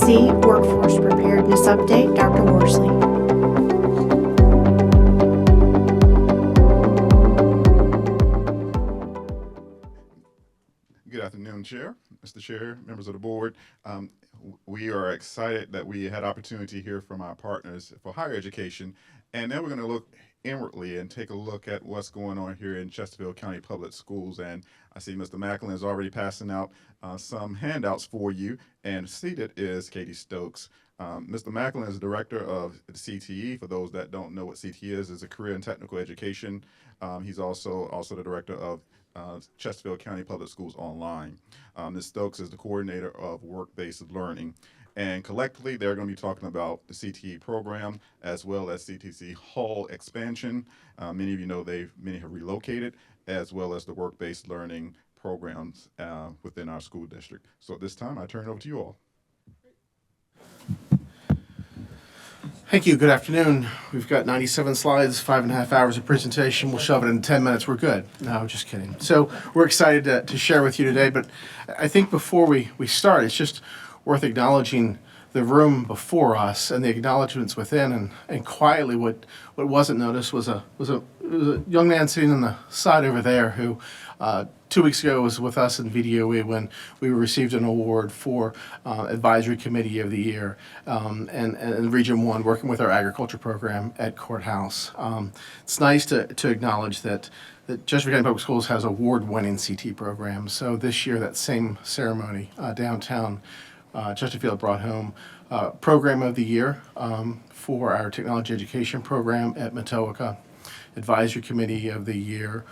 CTC Workforce Preparedness Update, Dr. Worsley. Good afternoon, Chair, Mr. Chair, members of the board. We are excited that we had opportunity to hear from our partners for higher education, and then we're going to look inwardly and take a look at what's going on here in Chesterfield County Public Schools. And I see Mr. Maclin is already passing out some handouts for you, and seated is Katie Stokes. Mr. Maclin is the director of the CTE. For those that don't know what CTE is a career and technical education. He's also the director of Chesterfield County Public Schools Online. Ms. Stokes is the coordinator of work-based learning. And collectively, they're going to be talking about the CTE program as well as CTC Hall expansion. Many of you know many have relocated, as well as the work-based learning programs within our school district. So at this time, I turn it over to you all. Thank you. Good afternoon. We've got 97 slides, 5.5 hours of presentation. We'll shove it in 10 minutes. We're good. No, just kidding. So we're excited to share with you today, but I think before we start, it's just worth acknowledging the room before us and the acknowledgments within, and quietly what wasn't noticed was a young man sitting on the side over there who 2 weeks ago was with us in VDOE when we received an award for Advisory Committee of the Year and Region 1, working with our agriculture program at Courthouse. It's nice to acknowledge that Chesterfield County Public Schools has award-winning CT programs. So this year, that same ceremony downtown Chesterfield brought home Program of the Year for our technology education program at Matoaka, Advisory Committee of the Year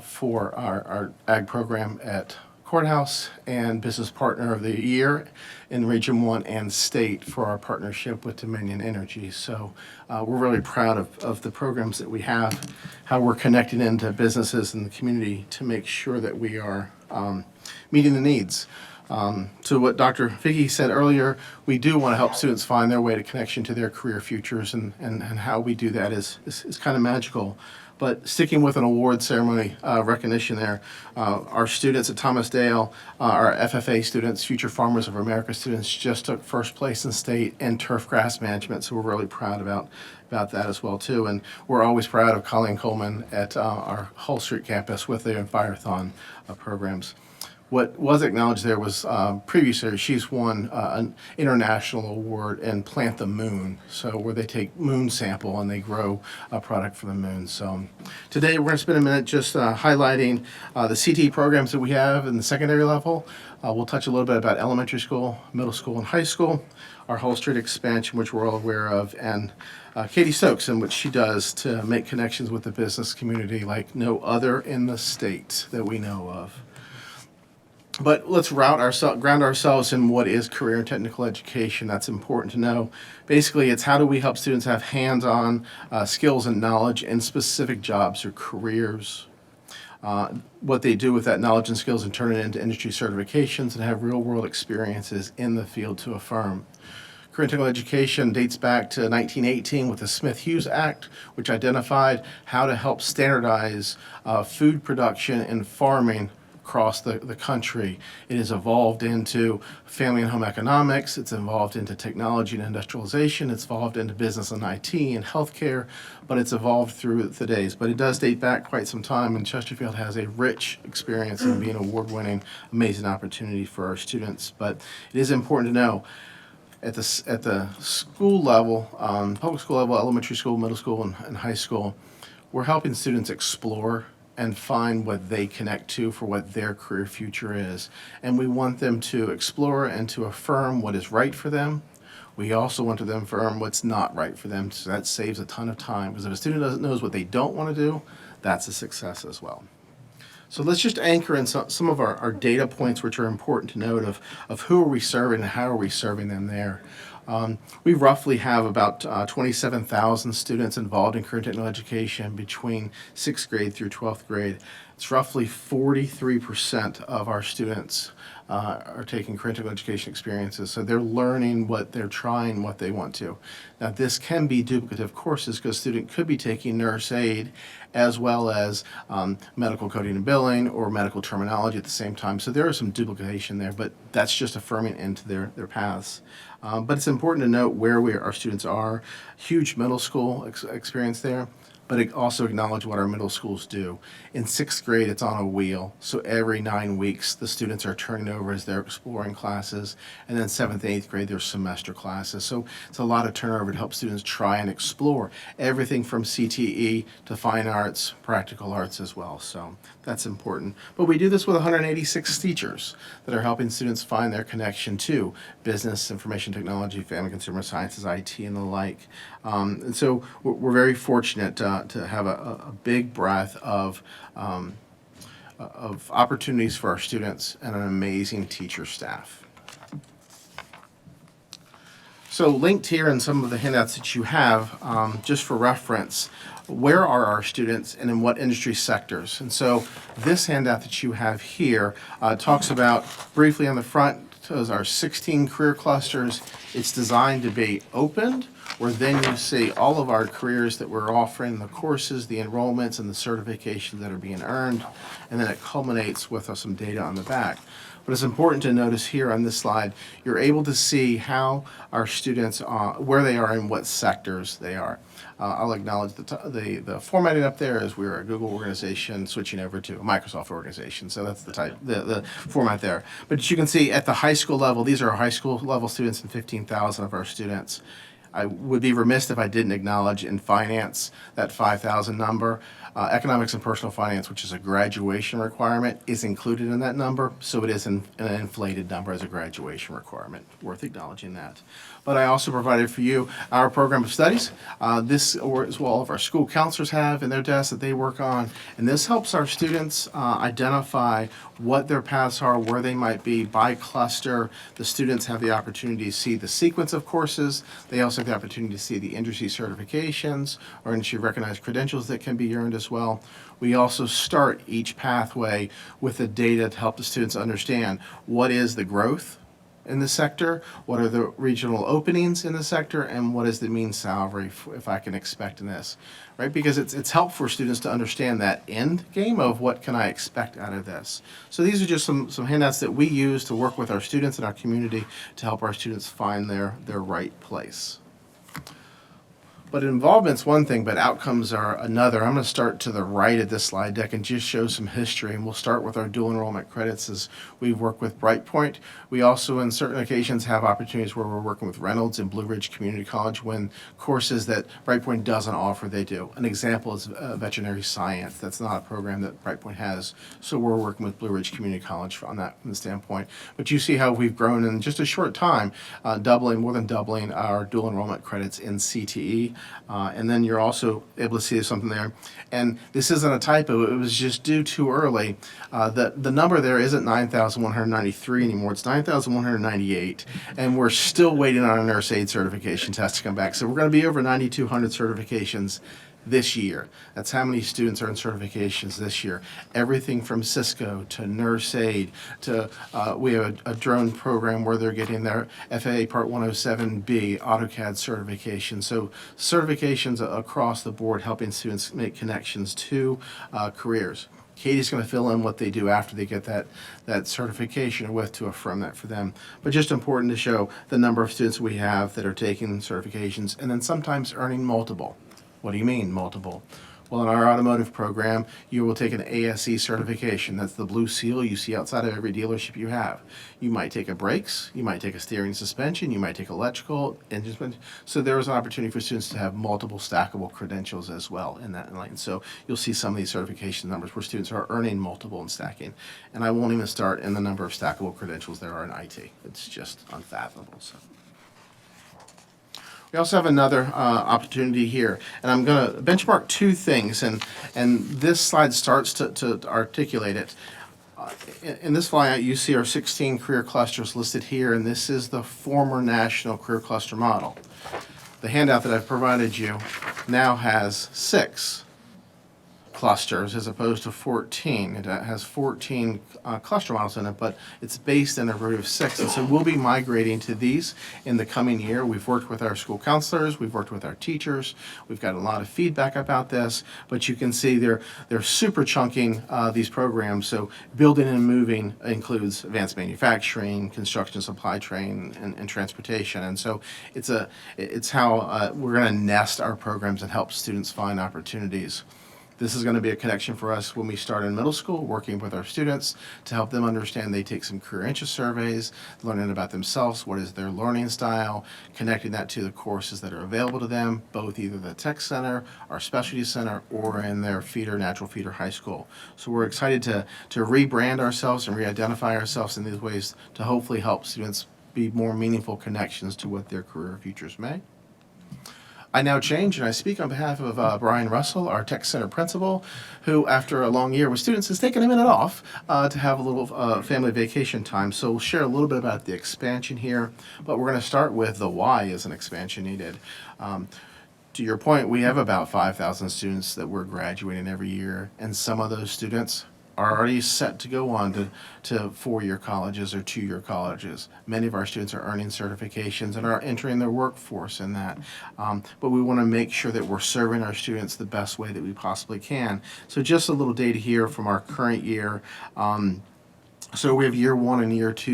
for our ag program at Courthouse, and Business Partner of the Year in Region 1 and State for our partnership with Dominion Energy. So we're really proud of the programs that we have, how we're connecting into businesses and the community to make sure that we are meeting the needs. To what Dr. Figge said earlier, we do want to help students find their way to connection to their career futures, and how we do that is kind of magical. But sticking with an award ceremony recognition there, our students at Thomas Dale, our FFA students, Future Farmers of America students, just took first place in state in turf grass management, so we're really proud about that as well too. And we're always proud of Colleen Coleman at our Hull Street campus with the Envirothon programs. What was acknowledged there was previously she's won an international award in Plant the Moon, so where they take moon sample and they grow a product from the moon. So today we're going to spend a minute just highlighting the CTE programs that we have in the secondary level. We'll touch a little bit about elementary school, middle school, and high school, our Hull Street expansion, which we're all aware of, and Katie Stokes, and what she does to make connections with the business community like no other in the state that we know of. But let's ground ourselves in what is career and technical education. That's important to know. Basically, it's how do we help students have hands-on skills and knowledge in specific jobs or careers, what they do with that knowledge and skills and turn it into industry certifications and have real-world experiences in the field to affirm. Career and technical education dates back to 1918 with the Smith-Hughes Act, which identified how to help standardize food production and farming across the country. It has evolved into family and home economics, it's evolved into technology and industrialization, it's evolved into business and IT and healthcare, but it's evolved through the days. But it does date back quite some time, and Chesterfield has a rich experience in being award-winning, amazing opportunity for our students. But it is important to know at the school level, public school level, elementary school, middle school, and high school, we're helping students explore and find what they connect to for what their career future is. And we want them to explore and to affirm what is right for them. We also want them to affirm what's not right for them, so that saves a ton of time. Because if a student knows what they don't want to do, that's a success as well. So let's just anchor in some of our data points which are important to note of who are we serving and how are we serving them there. We roughly have about 27,000 students involved in career and technical education between 6th grade through 12th grade. It's roughly 43% of our students are taking critical education experiences. So they're learning what they're trying, what they want to. Now, this can be duplicative courses because a student could be taking nurse aid as well as medical coding and billing or medical terminology at the same time. So there is some duplication there, but that's just affirming into their paths. But it's important to note where our students are. Huge middle school experience there, but also acknowledge what our middle schools do. In 6th grade, it's on a wheel. So every 9 weeks, the students are turning over as they're exploring classes. And then 7th and 8th grade, there's semester classes. So it's a lot of turnover to help students try and explore everything from CTE to fine arts, practical arts as well. So that's important. But we do this with 186 teachers that are helping students find their connection to business, information technology, family consumer sciences, IT, and the like. And so we're very fortunate to have a big breadth of opportunities for our students and an amazing teacher staff. So linked here in some of the handouts that you have, just for reference, where are our students and in what industry sectors? And so this handout that you have here talks about, briefly on the front, those are 16 career clusters. It's designed to be opened, where then you see all of our careers that we're offering, the courses, the enrollments, and the certifications that are being earned, and then it culminates with some data on the back. But it's important to notice here on this slide, you're able to see how our students, where they are and what sectors they are. I'll acknowledge the formatting up there is we're a Google organization switching over to a Microsoft organization. So that's the format there. But as you can see at the high school level, these are our high school level students and 15,000 of our students. I would be remiss if I didn't acknowledge in finance that 5,000 number. Economics and personal finance, which is a graduation requirement, is included in that number, so it is an inflated number as a graduation requirement. Worth acknowledging that. But I also provided for you our program of studies. This is what all of our school counselors have in their desks that they work on, and this helps our students identify what their paths are, where they might be by cluster. The students have the opportunity to see the sequence of courses. They also have the opportunity to see the industry certifications or industry recognized credentials that can be earned as well. We also start each pathway with the data to help the students understand what is the growth in the sector, what are the regional openings in the sector, and what is the mean salary if I can expect in this, right? Because it's helpful for students to understand that end game of what can I expect out of this. So these are just some handouts that we use to work with our students in our community to help our students find their right place. But involvement's one thing, but outcomes are another. I'm going to start to the right of this slide deck and just show some history. And we'll start with our dual enrollment credits as we work with Brightpoint. We also, in certain occasions, have opportunities where we're working with Reynolds and Blue Ridge Community College when courses that Brightpoint doesn't offer, they do. An example is veterinary science. That's not a program that Brightpoint has. So we're working with Blue Ridge Community College on that from the standpoint. But you see how we've grown in just a short time, more than doubling our dual enrollment credits in CTE. And then you're also able to see something there. And this isn't a typo, it was just due too early. The number there isn't 9,193 anymore, it's 9,198. And we're still waiting on a nurse aid certification test to come back. So we're going to be over 9,200 certifications this year. That's how many students are in certifications this year. Everything from Cisco to nurse aid to we have a drone program where they're getting their FAA Part 107B AutoCAD certification. So certifications across the board helping students make connections to careers. Katie's going to fill in what they do after they get that certification or with to affirm that for them. But just important to show the number of students we have that are taking certifications and then sometimes earning multiple. What do you mean, multiple? Well, in our automotive program, you will take an ASE certification. That's the blue seal you see outside of every dealership you have. You might take a brakes, you might take a steering suspension, you might take electrical, engine. So there is an opportunity for students to have multiple stackable credentials as well in that lane. So you'll see some of these certification numbers where students are earning multiple and stacking. And I won't even start in the number of stackable credentials there are in IT. It's just unfathomable. So. We also have another opportunity here, and I'm going to benchmark two things, and this slide starts to articulate it. In this flyout, you see our 16 career clusters listed here, and this is the former national career cluster model. The handout that I've provided you now has 6 clusters as opposed to 14. It has 14 cluster models in it, but it's based in a root of 6. And so we'll be migrating to these in the coming year. We've worked with our school counselors, we've worked with our teachers, we've got a lot of feedback about this, but you can see they're super chunking these programs. So building and moving includes advanced manufacturing, construction, supply chain, and transportation. And so it's how we're going to nest our programs and help students find opportunities. This is going to be a connection for us when we start in middle school, working with our students to help them understand. They take some career interest surveys, learning about themselves, what is their learning style, connecting that to the courses that are available to them, both either the tech center, our specialty center, or in their natural feeder high school. So we're excited to rebrand ourselves and re-identify ourselves in these ways to hopefully help students be more meaningful connections to what their career futures may. I now change, and I speak on behalf of Brian Russell, our Tech Center principal, who, after a long year with students, has taken a minute off to have a little family vacation time. So we'll share a little bit about the expansion here, but we're going to start with the why is an expansion needed. To your point, we have about 5,000 students that we're graduating every year, and some of those students are already set to go on to four-year colleges or two-year colleges. Many of our students are earning certifications and are entering their workforce in that. But we want to make sure that we're serving our students the best way that we possibly can. So just a little data here from our current year. So we have year one and year two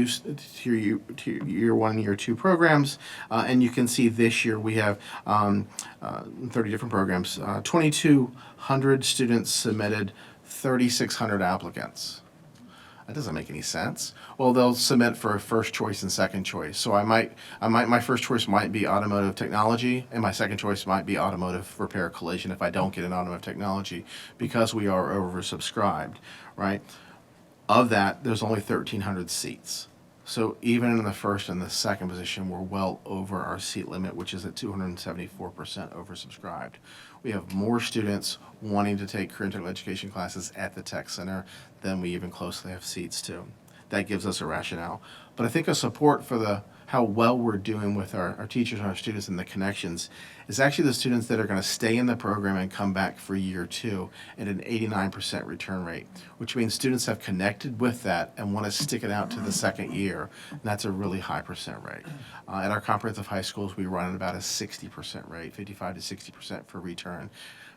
programs, and you can see this year we have 30 different programs. 2,200 students submitted, 3,600 applicants. That doesn't make any sense. Well, they'll submit for a first choice and second choice. So my first choice might be automotive technology, and my second choice might be automotive repair collision if I don't get an automotive technology, because we are oversubscribed, right? Of that, there's only 1,300 seats. So even in the first and the second position, we're well over our seat limit, which is at 274% oversubscribed. We have more students wanting to take career and technical education classes at the Tech Center than we even closely have seats to. That gives us a rationale. But I think a support for how well we're doing with our teachers and our students and the connections is actually the students that are going to stay in the program and come back for year two at an 89% return rate, which means students have connected with that and want to stick it out to the second year, and that's a really high percent rate. At our comprehensive high schools, we run at about a 60% rate, 55 to 60% for return,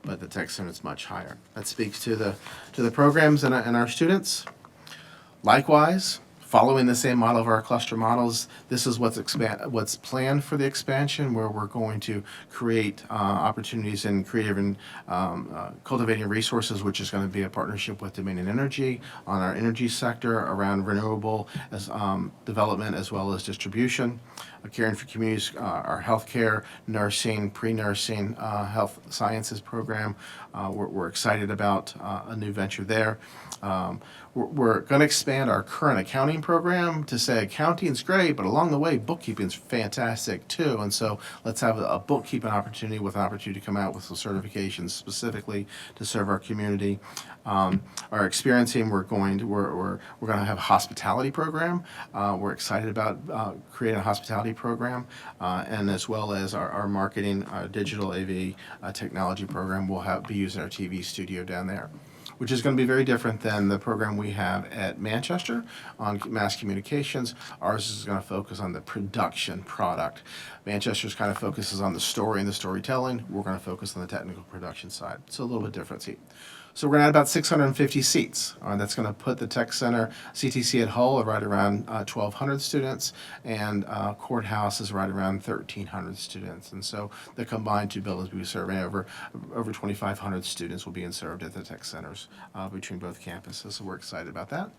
but the Tech Center is much higher. That speaks to the programs and our students. Likewise, following the same model of our cluster models, this is what's planned for the expansion, where we're going to create opportunities in creative and cultivating resources, which is going to be a partnership with Dominion Energy on our energy sector around renewable development as well as distribution. Caring for communities, our healthcare, nursing, pre-nursing, health sciences program. We're excited about a new venture there. We're going to expand our current accounting program to say accounting's great, but along the way, bookkeeping's fantastic too. And so let's have a bookkeeping opportunity with an opportunity to come out with some certifications specifically to serve our community. Our experiencing, we're going to have a hospitality program. We're excited about creating a hospitality program, and as well as our marketing, digital AV technology program. We'll be using our TV studio down there, which is going to be very different than the program we have at Manchester on mass communications. Ours is going to focus on the production product. Manchester's kind of focuses on the story and the storytelling. We're going to focus on the technical production side. So a little bit different seat. So we're going to add about 650 seats. That's going to put the Tech Center CTC at Hull at right around 1,200 students, and Courthouse is right around 1,300 students. And so the combined two buildings will be serving over 2,500 students will be served at the Tech Centers between both campuses. So we're excited about that.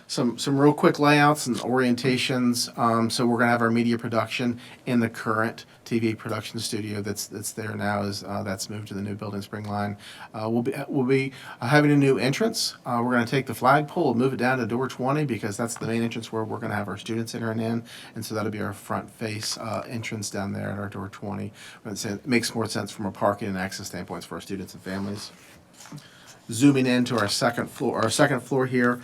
Some real quick layouts and orientations. So we're going to have our media production in the current TV production studio that's there now. That's moved to the new building Springline. We'll be having a new entrance. We're going to take the flagpole and move it down to door 20 because that's the main entrance where we're going to have our students entering in, and so that'll be our front face entrance down there at our door 20. It makes more sense from a parking and access standpoints for our students and families. zooming into our second floor here,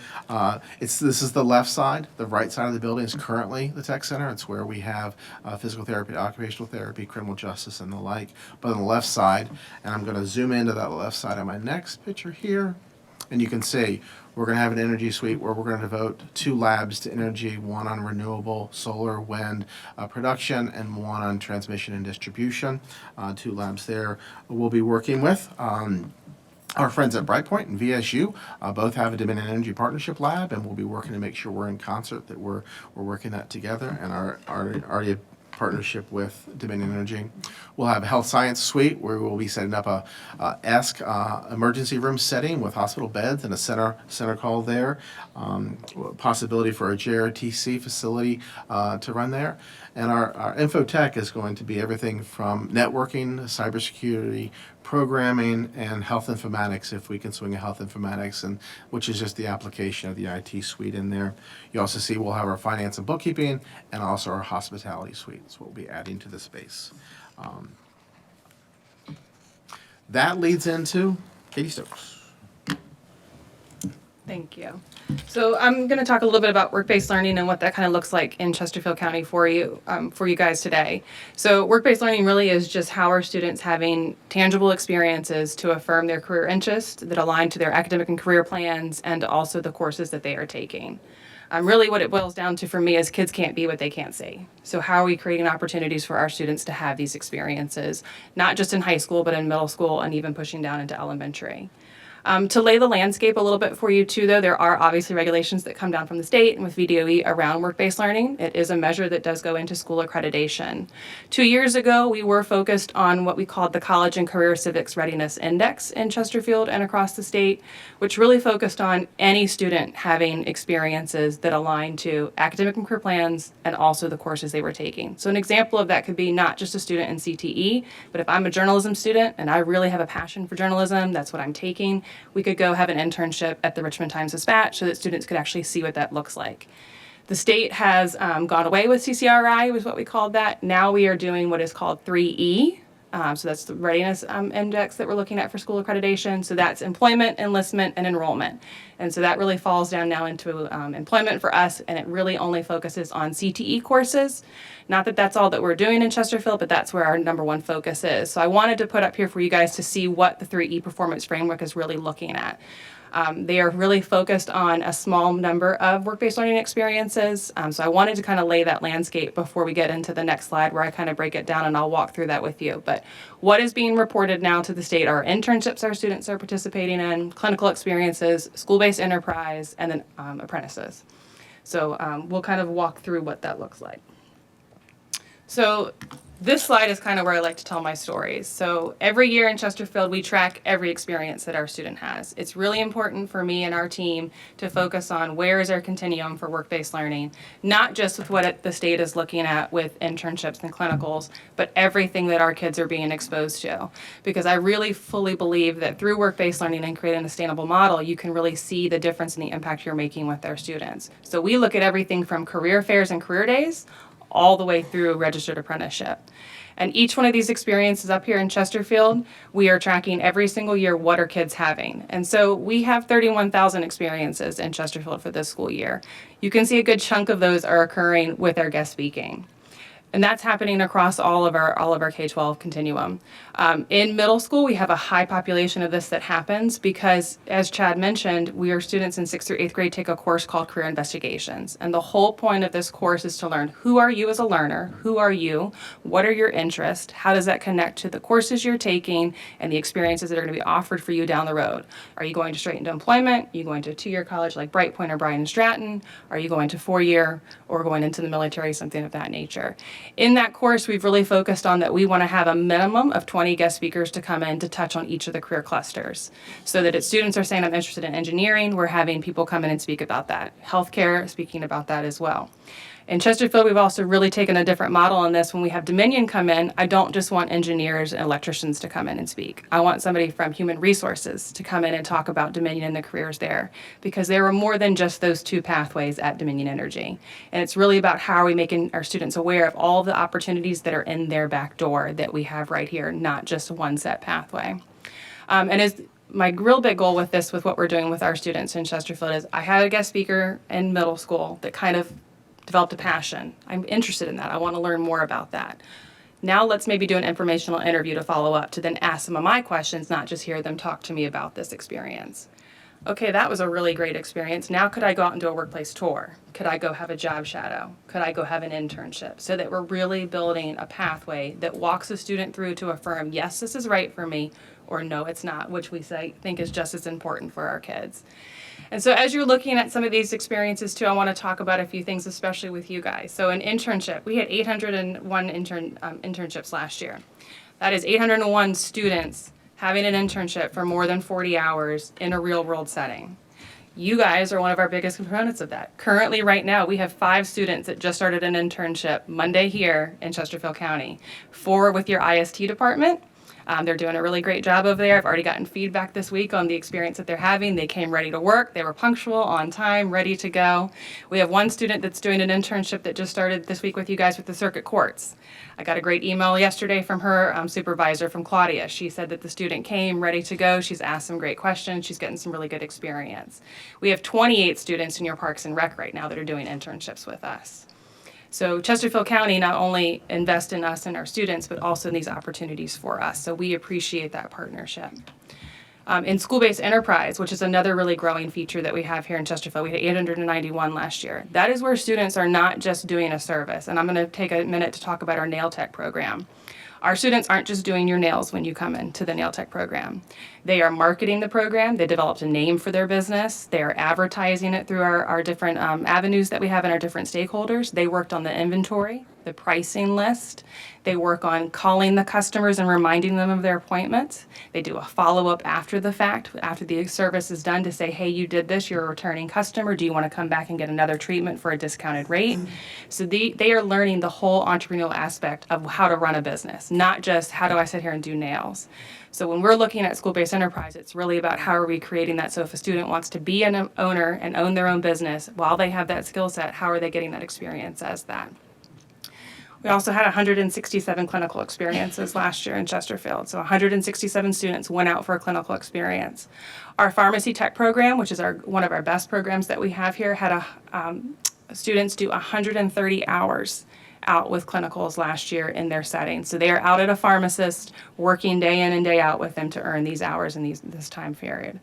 this is the left side. The right side of the building is currently the tech center. It's where we have physical therapy, occupational therapy, criminal justice, and the like. But on the left side, and I'm going to zoom into that left side on my next picture here, and you can see we're going to have an energy suite where we're going to devote 2 labs to energy, one on renewable solar, wind production, and one on transmission and distribution. 2 labs there we'll be working with. Our friends at Brightpoint and VSU both have a Dominion Energy Partnership Lab, and we'll be working to make sure we're in concert, that we're working that together, and our already partnership with Dominion Energy. We'll have a health science suite where we'll be setting up a emergency room setting with hospital beds and a center call there. Possibility for a JRTC facility to run there. And our infotech is going to be everything from networking, cybersecurity, programming, and health informatics, if we can swing a health informatics, and which is just the application of the IT suite in there. You also see we'll have our finance and bookkeeping, and also our hospitality suite. So we'll be adding to the space. That leads into Katie Stokes. Thank you. So I'm going to talk a little bit about work-based learning and what that kind of looks like in Chesterfield County for you guys today. So work-based learning really is just how our students having tangible experiences to affirm their career interests that align to their academic and career plans, and also the courses that they are taking. Really what it boils down to for me is kids can't be what they can't see. So how are we creating opportunities for our students to have these experiences, not just in high school, but in middle school and even pushing down into elementary. To lay the landscape a little bit for you too, though, there are obviously regulations that come down from the state and with VDOE around work-based learning. It is a measure that does go into school accreditation. 2 years ago, we were focused on what we called the College and Career Civics Readiness Index in Chesterfield and across the state, which really focused on any student having experiences that align to academic and career plans and also the courses they were taking. So an example of that could be not just a student in CTE, but if I'm a journalism student and I really have a passion for journalism, that's what I'm taking, we could go have an internship at the Richmond Times-Dispatch so that students could actually see what that looks like. The state has gone away with CCRI, was what we called that. Now we are doing what is called 3E. So that's the readiness index that we're looking at for school accreditation. So that's employment, enlistment, and enrollment. And so that really falls down now into employment for us, and it really only focuses on CTE courses. Not that that's all that we're doing in Chesterfield, but that's where our number one focus is. So I wanted to put up here for you guys to see what the 3E performance framework is really looking at. They are really focused on a small number of work-based learning experiences. So I wanted to kind of lay that landscape before we get into the next slide where I kind of break it down, and I'll walk through that with you. But what is being reported now to the state are internships our students are participating in, clinical experiences, school-based enterprise, and then apprentices. So we'll kind of walk through what that looks like. So this slide is kind of where I like to tell my stories. So every year in Chesterfield, we track every experience that our student has. It's really important for me and our team to focus on where is our continuum for work-based learning, not just with what the state is looking at with internships and clinicals, but everything that our kids are being exposed to. Because I really fully believe that through work-based learning and creating a sustainable model, you can really see the difference in the impact you're making with our students. So we look at everything from career fairs and career days all the way through registered apprenticeship. And each one of these experiences up here in Chesterfield, we are tracking every single year what are kids having. And so we have 31,000 experiences in Chesterfield for this school year. You can see a good chunk of those are occurring with our guest speaking. And that's happening across all of our K-12 continuum. In middle school, we have a high population of this that happens because, as Chad mentioned, our students in 6th through 8th grade take a course called Career Investigations. And the whole point of this course is to learn who are you as a learner, who are you, what are your interests, how does that connect to the courses you're taking and the experiences that are going to be offered for you down the road. Are you going straight into employment? Are you going to a two-year college like Brightpoint or Bryan and Stratton? Are you going to four-year or going into the military, something of that nature? In that course, we've really focused on that we want to have a minimum of 20 guest speakers to come in to touch on each of the career clusters. So that if students are saying, I'm interested in engineering, we're having people come in and speak about that. Healthcare, speaking about that as well. In Chesterfield, we've also really taken a different model on this. When we have Dominion come in, I don't just want engineers and electricians to come in and speak. I want somebody from human resources to come in and talk about Dominion and the careers there, because there are more than just those two pathways at Dominion Energy. And it's really about how are we making our students aware of all the opportunities that are in their back door that we have right here, not just one set pathway. And as my real big goal with this, with what we're doing with our students in Chesterfield, is I had a guest speaker in middle school that kind of developed a passion. I'm interested in that. I want to learn more about that. Now let's maybe do an informational interview to follow up, to then ask some of my questions, not just hear them talk to me about this experience. Okay, that was a really great experience. Now could I go out and do a workplace tour? Could I go have a job shadow? Could I go have an internship? So that we're really building a pathway that walks a student through to affirm, yes, this is right for me, or no, it's not, which we think is just as important for our kids. And so as you're looking at some of these experiences too, I want to talk about a few things, especially with you guys. So an internship, we had 801 internships last year. That is 801 students having an internship for more than 40 hours in a real world setting. You guys are one of our biggest components of that. Currently, right now, we have 5 students that just started an internship Monday here in Chesterfield County. 4 with your IST department. They're doing a really great job over there. I've already gotten feedback this week on the experience that they're having. They came ready to work. They were punctual, on time, ready to go. We have 1 student that's doing an internship that just started this week with you guys with the circuit courts. I got a great email yesterday from her supervisor, from Claudia. She said that the student came ready to go. She's asked some great questions. She's getting some really good experience. We have 28 students in your Parks and Rec right now that are doing internships with us. So Chesterfield County not only invests in us and our students, but also in these opportunities for us. So we appreciate that partnership. In school-based enterprise, which is another really growing feature that we have here in Chesterfield, we had 891 last year. That is where students are not just doing a service. And I'm going to take a minute to talk about our nail tech program. Our students aren't just doing your nails when you come into the nail tech program. They are marketing the program. They developed a name for their business. They are advertising it through our different avenues that we have in our different stakeholders. They worked on the inventory, the pricing list. They work on calling the customers and reminding them of their appointments. They do a follow-up after the fact, after the service is done, to say, hey, you did this, you're a returning customer. Do you want to come back and get another treatment for a discounted rate? So they are learning the whole entrepreneurial aspect of how to run a business, not just how do I sit here and do nails. So when we're looking at school-based enterprise, it's really about how are we creating that. So if a student wants to be an owner and own their own business while they have that skill set, how are they getting that experience as that? We also had 167 clinical experiences last year in Chesterfield. So 167 students went out for a clinical experience. Our pharmacy tech program, which is one of our best programs that we have here, had students do 130 hours out with clinicals last year in their setting. So they are out at a pharmacist working day in and day out with them to earn these hours in this time period.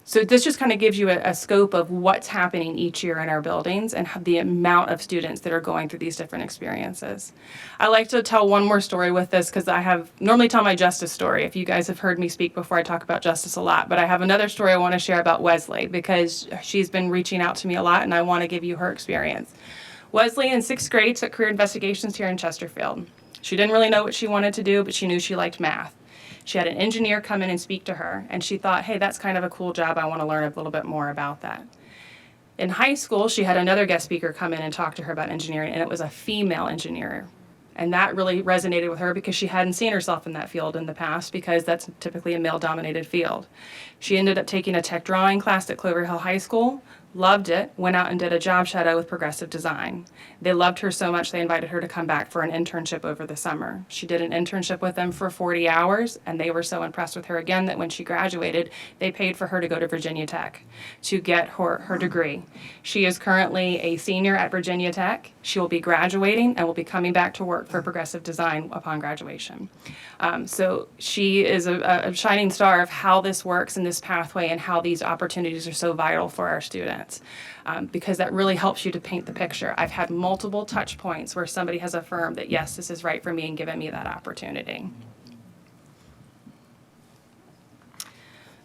So this just kind of gives you a scope of what's happening each year in our buildings and the amount of students that are going through these different experiences. I like to tell one more story with this because I normally tell my justice story. If you guys have heard me speak before, I talk about justice a lot, but I have another story I want to share about Wesley because she's been reaching out to me a lot and I want to give you her experience. Wesley in 6th grade took career investigations here in Chesterfield. She didn't really know what she wanted to do, but she knew she liked math. She had an engineer come in and speak to her, and she thought, hey, that's kind of a cool job. I want to learn a little bit more about that. In high school, she had another guest speaker come in and talk to her about engineering, and it was a female engineer. And that really resonated with her because she hadn't seen herself in that field in the past because that's typically a male-dominated field. She ended up taking a tech drawing class at Clover Hill High School, loved it, went out and did a job shadow with Progressive Design. They loved her so much they invited her to come back for an internship over the summer. She did an internship with them for 40 hours, and they were so impressed with her again that when she graduated, they paid for her to go to Virginia Tech to get her degree. She is currently a senior at Virginia Tech. She will be graduating and will be coming back to work for Progressive Design upon graduation. So she is a shining star of how this works in this pathway and how these opportunities are so vital for our students. Because that really helps you to paint the picture. I've had multiple touch points where somebody has affirmed that, yes, this is right for me and given me that opportunity.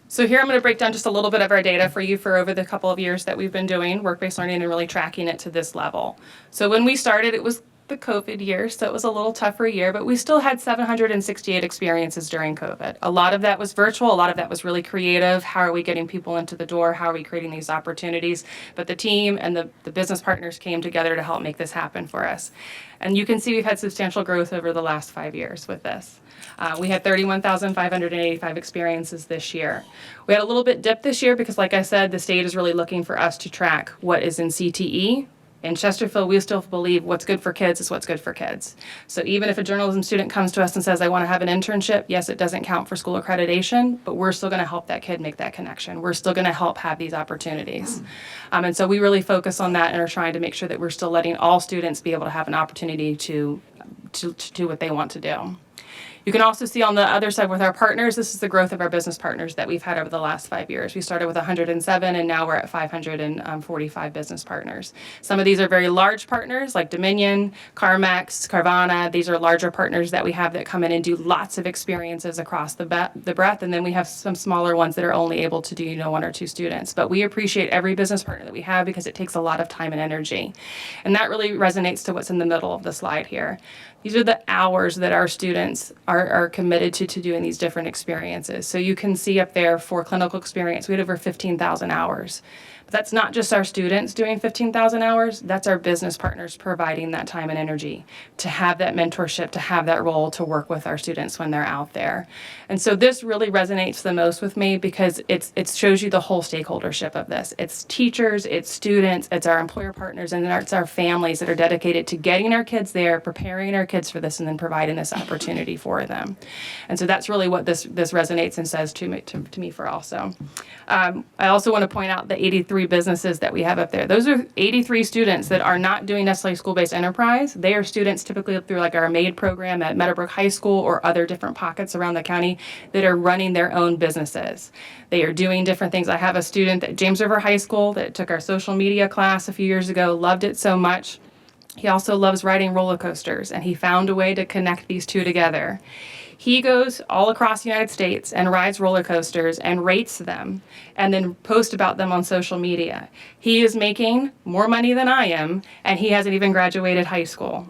So here I'm going to break down just a little bit of our data for you for over the couple of years that we've been doing work-based learning and really tracking it to this level. So when we started, it was the COVID year, so it was a little tougher year, but we still had 768 experiences during COVID. A lot of that was virtual, a lot of that was really creative. How are we getting people into the door? How are we creating these opportunities? But the team and the business partners came together to help make this happen for us. And you can see we've had substantial growth over the last 5 years with this. We had 31,585 experiences this year. We had a little bit dip this year because, like I said, the state is really looking for us to track what is in CTE In Chesterfield, we still believe what's good for kids is what's good for kids. So even if a journalism student comes to us and says, I want to have an internship, yes, it doesn't count for school accreditation, but we're still going to help that kid make that connection. We're still going to help have these opportunities. And so we really focus on that and are trying to make sure that we're still letting all students be able to have an opportunity to do what they want to do. You can also see on the other side with our partners, this is the growth of our business partners that we've had over the last 5 years. We started with 107 and now we're at 545 business partners. Some of these are very large partners like Dominion, CarMax, Carvana. These are larger partners that we have that come in and do lots of experiences across the breadth. And then we have some smaller ones that are only able to do, 1 or 2 students. But we appreciate every business partner that we have because it takes a lot of time and energy. And that really resonates to what's in the middle of the slide here. These are the hours that our students are committed to doing these different experiences. So you can see up there for clinical experience, we had over 15,000 hours. But that's not just our students doing 15,000 hours, that's our business partners providing that time and energy to have that mentorship, to have that role to work with our students when they're out there. And so this really resonates the most with me because it shows you the whole stakeholdership of this. It's teachers, it's students, it's our employer partners, and it's our families that are dedicated to getting our kids there, preparing our kids for this, and then providing this opportunity for them. And so that's really what this resonates and says to me for also. I also want to point out the 83 businesses that we have up there. Those are 83 students that are not doing necessarily school-based enterprise. They are students typically through like our MAID program at Meadowbrook High School or other different pockets around the county that are running their own businesses. They are doing different things. I have a student at James River High School that took our social media class a few years ago, loved it so much. He also loves riding roller coasters, and he found a way to connect these two together. He goes all across the United States and rides roller coasters and rates them and then posts about them on social media. He is making more money than I am, and he hasn't even graduated high school.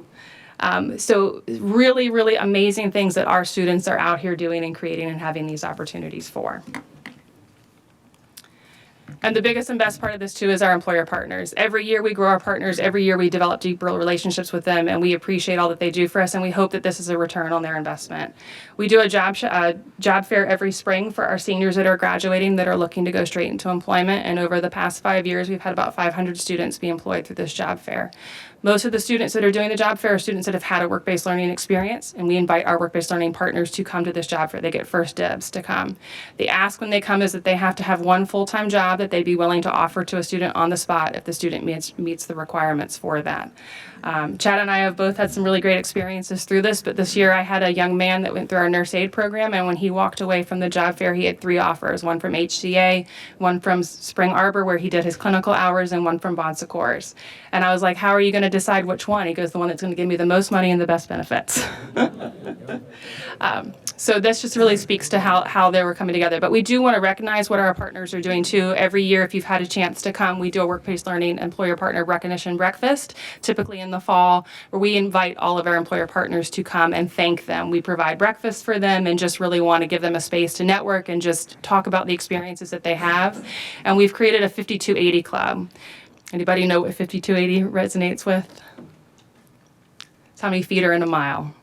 So really, really amazing things that our students are out here doing and creating and having these opportunities for. And the biggest and best part of this, too, is our employer partners. Every year we grow our partners. Every year we develop deeper relationships with them, and we appreciate all that they do for us, and we hope that this is a return on their investment. We do a job fair every spring for our seniors that are graduating that are looking to go straight into employment, and over the past 5 years, we've had about 500 students be employed through this job fair. Most of the students that are doing the job fair are students that have had a work-based learning experience, and we invite our work-based learning partners to come to this job fair. They get first dibs to come. The ask when they come is that they have to have one full-time job that they'd be willing to offer to a student on the spot if the student meets the requirements for that. Chad and I have both had some really great experiences through this, but this year I had a young man that went through our nurse aid program, and when he walked away from the job fair, he had 3 offers, one from HCA, one from Spring Arbor where he did his clinical hours, and one from Bon Secours. And I was like, how are you going to decide which one? He goes, the one that's going to give me the most money and the best benefits. So this just really speaks to how they were coming together. But we do want to recognize what our partners are doing too. Every year, if you've had a chance to come, we do a work-based learning employer partner recognition breakfast, typically in the fall, where we invite all of our employer partners to come and thank them. We provide breakfast for them and just really want to give them a space to network and just talk about the experiences that they have. And we've created a 5280 club. Anybody know what 5280 resonates with? It's how many feet are in a mile.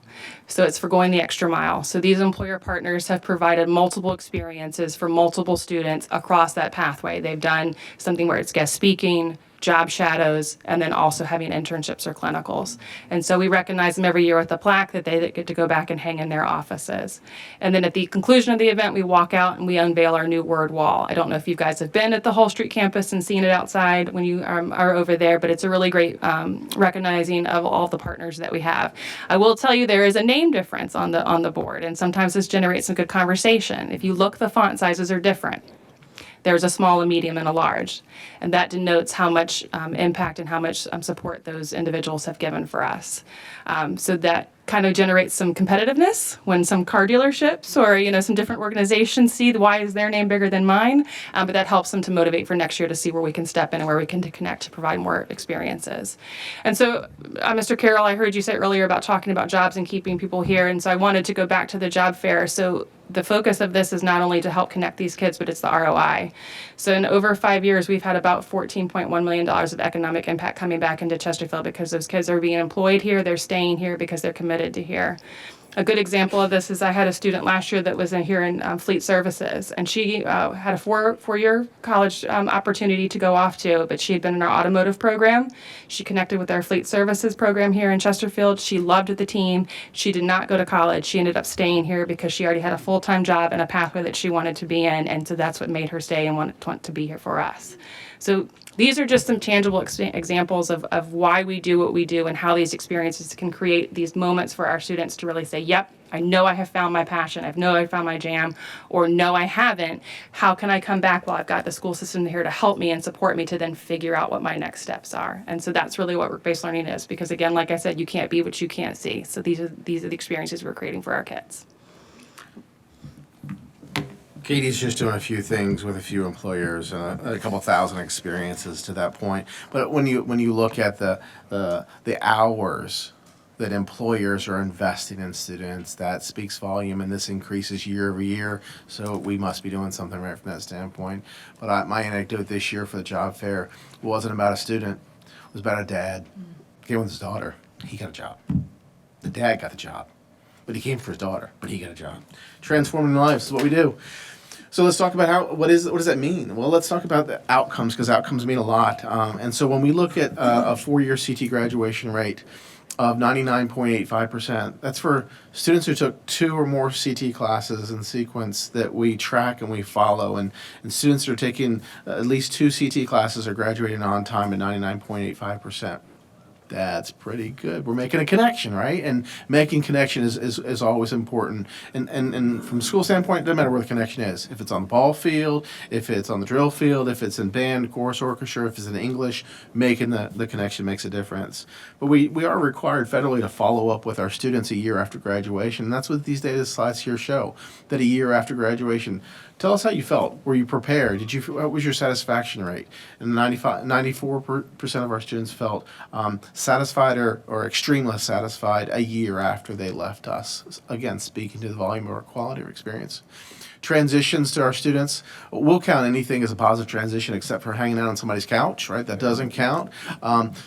So it's for going the extra mile. So these employer partners have provided multiple experiences for multiple students across that pathway. They've done something where it's guest speaking, job shadows, and then also having internships or clinicals. And so we recognize them every year with a plaque that they get to go back and hang in their offices. And then at the conclusion of the event, we walk out and we unveil our new word wall. I don't know if you guys have been at the Hull Street campus and seen it outside when you are over there, but it's a really great recognizing of all the partners that we have. I will tell you there is a name difference on the board, and sometimes this generates some good conversation. If you look, the font sizes are different. There's a small, a medium, and a large. And that denotes how much impact and how much support those individuals have given for us. So that kind of generates some competitiveness when some car dealerships or some different organizations see why is their name bigger than mine, but that helps them to motivate for next year to see where we can step in and where we can connect to provide more experiences. And so, Mr. Carroll, I heard you say earlier about talking about jobs and keeping people here, and so I wanted to go back to the job fair. So the focus of this is not only to help connect these kids, but it's the ROI. So in over 5 years, we've had about $14.1 million of economic impact coming back into Chesterfield because those kids are being employed here, they're staying here because they're committed to here. A good example of this is I had a student last year that was in here in Fleet Services, and she had a four-year college opportunity to go off to, but she had been in our automotive program. She connected with our Fleet Services program here in Chesterfield. She loved the team. She did not go to college. She ended up staying here because she already had a full-time job and a pathway that she wanted to be in, and so that's what made her stay and want to be here for us. So these are just some tangible examples of why we do what we do and how these experiences can create these moments for our students to really say, yep, I know I have found my passion. I know I found my jam, or no, I haven't. How can I come back? Well, I've got the school system here to help me and support me to then figure out what my next steps are. And so that's really what work-based learning is, because again, like I said, you can't be what you can't see. So these are the experiences we're creating for our kids. Katie's just doing a few things with a few employers and a couple thousand experiences to that point. But when you look at the hours that employers are investing in students, that speaks volume, and this increases year over year. So we must be doing something right from that standpoint. But my anecdote this year for the job fair wasn't about a student; it was about a dad. Came with his daughter. He got a job. The dad got the job, but he came for his daughter. But he got a job. Transforming lives is what we do. So let's talk about what does that mean? Well, let's talk about the outcomes, because outcomes mean a lot. And so when we look at a 4-year CT graduation rate of 99.85%, that's for students who took 2 or more CT classes in sequence that we track and we follow. And students who are taking at least 2 CT classes are graduating on time at 99.85%. That's pretty good. We're making a connection, right? And making connection is always important. And from a school standpoint, it doesn't matter where the connection is. If it's on the ball field, if it's on the drill field, if it's in band, chorus, orchestra, if it's in English, making the connection makes a difference. But we are required federally to follow up with our students a year after graduation. And that's what these data slides here show, that a year after graduation. Tell us how you felt. Were you prepared? What was your satisfaction rate? And 94% of our students felt satisfied or extremely satisfied a year after they left us. Again, speaking to the volume of our quality of experience. Transitions to our students, we'll count anything as a positive transition except for hanging out on somebody's couch, right? That doesn't count.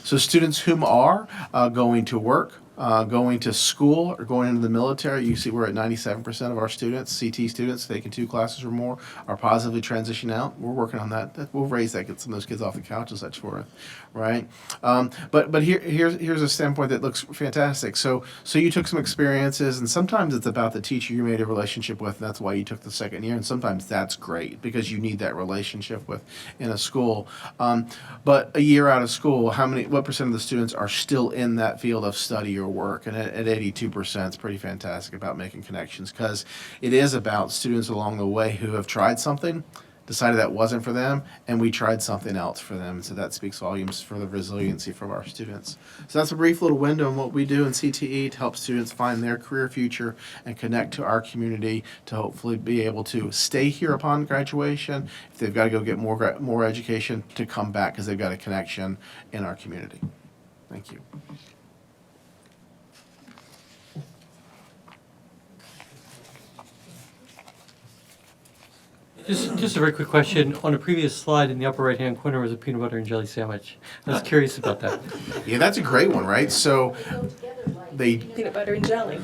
So students whom are going to work, going to school, or going into the military, you see we're at 97% of our students, CT students, taking 2 classes or more, are positively transitioning out. We're working on that. We'll raise that, get some of those kids off the couch and such forth, right? But here's a standpoint that looks fantastic. So you took some experiences, and sometimes it's about the teacher you made a relationship with, and that's why you took the second year, and sometimes that's great because you need that relationship with in a school. But a year out of school, what percent of the students are still in that field of study or work? And at 82%, it's pretty fantastic about making connections, because it is about students along the way who have tried something, decided that wasn't for them, and we tried something else for them. So that speaks volumes for the resiliency from our students. So that's a brief little window on what we do in CTE to help students find their career future and connect to our community to hopefully be able to stay here upon graduation. If they've got to go get more education, to come back because they've got a connection in our community. Thank you. Just a very quick question. On a previous slide in the upper right-hand corner was a peanut butter and jelly sandwich. I was curious about that. Yeah, that's a great one, right? So they Peanut butter and jelly.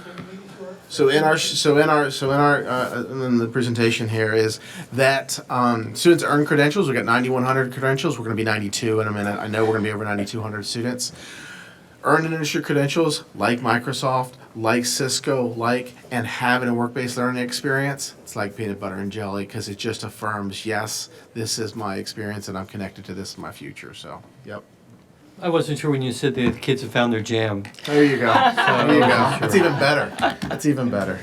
So in the presentation here is that students earn credentials. We got 9,100 credentials. We're going to be 92 in a minute. I know we're going to be over 9,200 students. Earn industry credentials like Microsoft, like Cisco, and having a work-based learning experience. It's like peanut butter and jelly because it just affirms, yes, this is my experience and I'm connected to this in my future. So, yep. I wasn't sure when you said the kids have found their jam. There you go. There you go. That's even better. That's even better.